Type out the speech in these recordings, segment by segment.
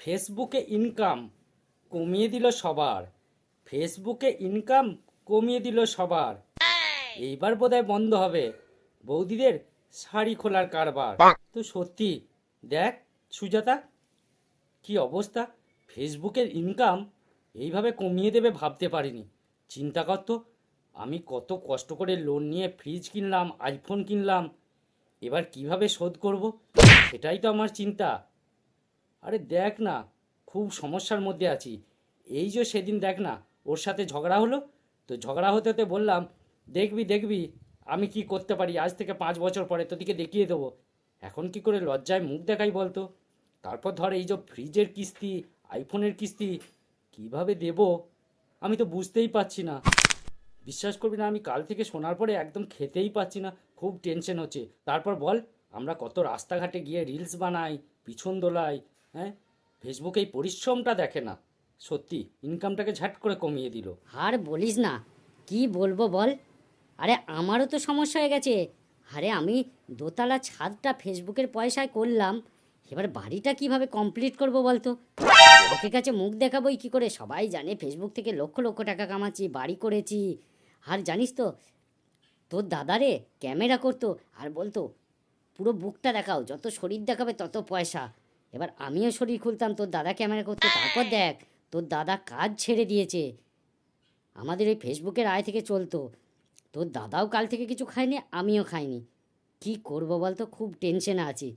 ফেসবুকে ইনকাম কমিয়ে দিল সবার। ফেসবুকে ইনকাম কমিয়ে দিল সবার। এইবার বোধহয় বন্ধ হবে বৌদিদের শাড়ি খোলার কারবার। তো সত্যি দেখ সুজাতা, কি অবস্থা! ফেসবুকের ইনকাম এইভাবে কমিয়ে দেবে ভাবতে পারিনি। চিন্তা কর তো, আমি কত কষ্ট করে লোন নিয়ে ফ্রিজ কিনলাম, আইফোন কিনলাম, এবার কিভাবে শোধ করব সেটাই তো আমার চিন্তা। আরে দেখ না, খুব সমস্যার মধ্যে আছি। এই যে সেদিন দেখ না, ওর সাথে ঝগড়া হলো, তো ঝগড়া হতে হতে বললাম দেখবি দেখবি আমি কি করতে পারি, আজ থেকে 5 বছর পরে তোদিকে দেখিয়ে দেবো। এখন কি করে লজ্জায় মুখ দেখাই বলতো। তারপর ধর এই যে ফ্রিজের কিস্তি, আইফোনের কিস্তি কিভাবে দেব আমি তো বুঝতেই পারছি না। বিশ্বাস করবি না, আমি কাল থেকে শোনার পরে একদম খেতেই পাচ্ছি না, খুব টেনশন হচ্ছে। তারপর বল, আমরা কত রাস্তাঘাটে গিয়ে রিলস বানাই, পিছন দোলাই, হ্যাঁ, ফেসবুকে এই পরিশ্রমটা দেখে না। সত্যি ইনকামটাকে ঝাট করে কমিয়ে দিল। আর বলিস না, কি বলবো বল। আরে আমারও তো সমস্যা হয়ে গেছে। আরে আমি দোতলা ছাদটা ফেসবুকের পয়সায় করলাম, এবার বাড়িটা কিভাবে কমপ্লিট করব বলতো। লোকের কাছে মুখ দেখাবোই কি করে, সবাই জানে ফেসবুক থেকে লক্ষ লক্ষ টাকা কামাচ্ছি, বাড়ি করেছি। আর জানিস তো, তোর দাদারে ক্যামেরা করতো আর বলতো পুরো বুকটা দেখাও, যত শরীর দেখাবে তত পয়সা। এবার আমিও শরীর খুলতাম, তোর দাদা ক্যামেরা করতো। তারপর দেখ, তোর দাদা কাজ ছেড়ে দিয়েছে, আমাদের ওই ফেসবুকের আয় থেকে চলতো। তোর দাদাও কাল থেকে কিছু খায়নি, আমিও খাইনি। কি করব বলতো, খুব টেনশনে আছি।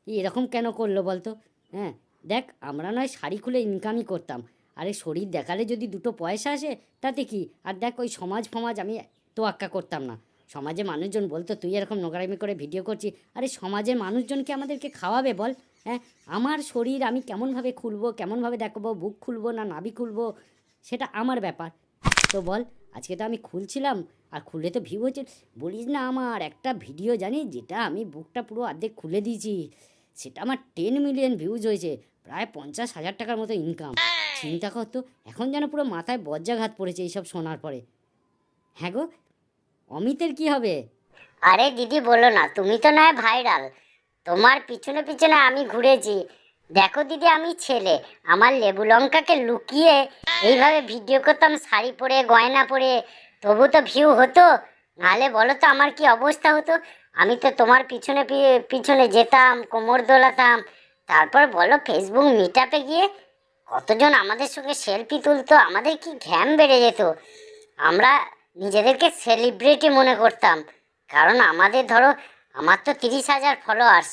এরকম কেন করলো বলতো। হ্যাঁ, দেখ আমরা নয় শাড়ি খুলে ইনকামই করতাম, আরে শরীর দেখালে যদি দুটো পয়সা আসে তাতে কি। আর দেখ ওই সমাজ ফমাজ আমি তোয়াক্কা করতাম না। সমাজে মানুষজন বলতো তুই এরকম নোংরামি করে ভিডিও করছিস, আরে সমাজের মানুষজনকে আমাদেরকে খাওয়াবে বল। হ্যাঁ, আমার শরীর আমি কেমনভাবে খুলবো, কেমনভাবে দেখাবো, বুক খুলবো না নাভি খুলবো, সেটা আমার ব্যাপার। তো বল, আজকে তো আমি খুলছিলাম, আর খুলে তো ভিউ হচ্ছে। বলিস না, আমার একটা ভিডিও জানি যেটা আমি বুকটা পুরো অর্ধেক খুলে দিয়েছি, সেটা আমার 10 মিলিয়ন ভিউজ হয়েছে, প্রায় 50,000 টাকার মতো ইনকাম। চিন্তা কর তো, এখন যেন পুরো মাথায় বজ্রাঘাত পড়েছে এইসব শোনার পরে। হ্যাঁ গো, অমিতের কি হবে? আরে দিদি বলো না, তুমি তো নয় ভাইরাল, তোমার পিছনে পিছনে আমি ঘুরেছি। দেখো দিদি, আমি ছেলে, আমার লেবু লঙ্কাকে লুকিয়ে এইভাবে ভিডিও করতাম শাড়ি পরে গয়না পরে, তবু তো ভিউ হতো। নাহলে বলো তো আমার কি অবস্থা হতো। আমি তো তোমার পিছনে পিছনে যেতাম, কোমর দোলাতাম। তারপর বলো ফেসবুক মিটআপে গিয়ে কতজন আমাদের সঙ্গে সেলফি তুলতো, আমাদের কি ঘ্যাম বেড়ে যেত। আমরা নিজেদেরকে সেলিব্রিটি মনে করতাম, কারণ আমাদের ধরো আমার তো 30,000 ফলোয়ার্স,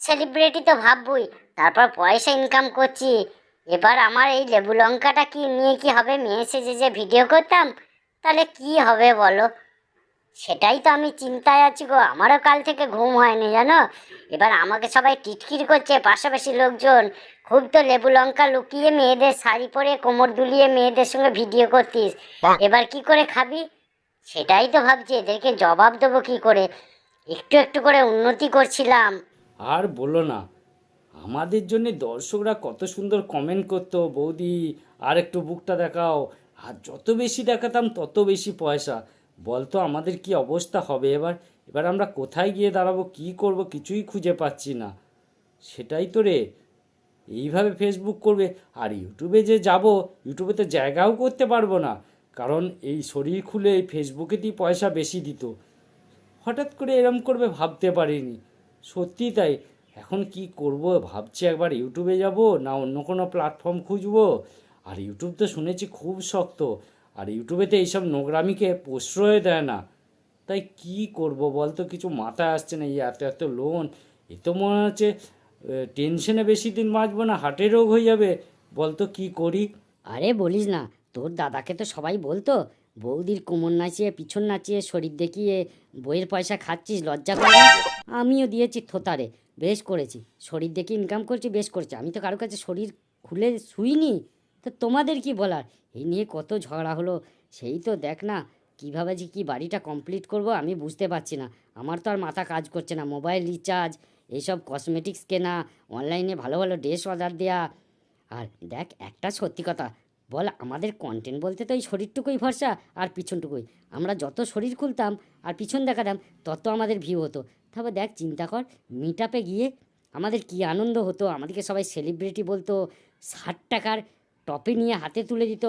সেলিব্রিটি তো ভাববই। তারপর পয়সা ইনকাম করছি। এবার আমার এই লেবু লঙ্কাটা কি নিয়ে কি হবে, মেয়ে সেজে যে ভিডিও করতাম, তাহলে কি হবে বলো। সেটাই তো আমি চিন্তায় আছি গো, আমারও কাল থেকে ঘুম হয়নি জানো। এবার আমাকে সবাই টিটকির করছে, পাশাপাশি লোকজন, খুব তো লেবু লঙ্কা লুকিয়ে মেয়েদের শাড়ি পরে কোমর দুলিয়ে মেয়েদের সঙ্গে ভিডিও করতিস, এবার কি করে খাবি। সেটাই তো ভাবছি, এদেরকে জবাব দেবো কি করে। একটু একটু করে উন্নতি করছিলাম। আর বলো না, আমাদের জন্য দর্শকরা কত সুন্দর কমেন্ট করতো, বৌদি আর একটু বুকটা দেখাও। আর যত বেশি দেখাতাম তত বেশি পয়সা। বলতো আমাদের কি অবস্থা হবে এবার। এবার আমরা কোথায় গিয়ে দাঁড়াবো, কি করব, কিছুই খুঁজে পাচ্ছি না। সেটাই তো রে, এইভাবে ফেসবুক করবে আর ইউটিউবে যে যাব, ইউটিউবে তো জায়গাও করতে পারবো না, কারণ এই শরীর খুলে এই ফেসবুকেতেই পয়সা বেশি দিত। হঠাৎ করে এরম করবে ভাবতে পারিনি। সত্যি তাই, এখন কি করব ভাবছি, একবার ইউটিউবে যাব না অন্য কোনো প্ল্যাটফর্ম খুঁজবো। আর ইউটিউব তো শুনেছি খুব শক্ত, আর ইউটিউবেতে এইসব নোংরামিকে প্রশ্রয় দেয় না। তাই কি করব বলতো, কিছু মাথায় আসছে না। এই এত এত লোন, এ তো মনে হচ্ছে টেনশনে বেশি দিন বাঁচবো না, হার্টের রোগ হয়ে যাবে। বলতো কি করি। আরে বলিস না, তোর দাদাকে তো সবাই বলতো বৌদির কোমর নাচিয়ে পিছন নাচিয়ে শরীর দেখিয়ে বইয়ের পয়সা খাচ্ছিস, লজ্জা করে না? আমিও দিয়েছি থোতারে, বেশ করেছি, শরীর দেখে ইনকাম করছি, বেশ করেছি। আমি তো কারো কাছে শরীর খুলে শুইনি। তো তোমাদের কি বলার, এই নিয়ে কত ঝগড়া হলো। সেই তো দেখ না, কীভাবে যে কি বাড়িটা কমপ্লিট করব আমি বুঝতে পারছি না। আমার তো আর মাথা কাজ করছে না, মোবাইল রিচার্জ, এইসব কসমেটিক্স কেনা, অনলাইনে ভালো ভালো ড্রেস অর্ডার দেওয়া। আর দেখ একটা সত্যি কথা, বল আমাদের কন্টেন্ট বলতে তো এই শরীরটুকুই ভরসা আর পিছনটুকুই। আমরা যত শরীর খুলতাম আর পিছন দেখাতাম তত আমাদের ভিউ হতো। তবে দেখ চিন্তা কর, মিটআপে গিয়ে আমাদের কি আনন্দ হতো, আমাদেরকে সবাই সেলিব্রিটি বলতো, 60 টাকার টপি নিয়ে হাতে তুলে দিত,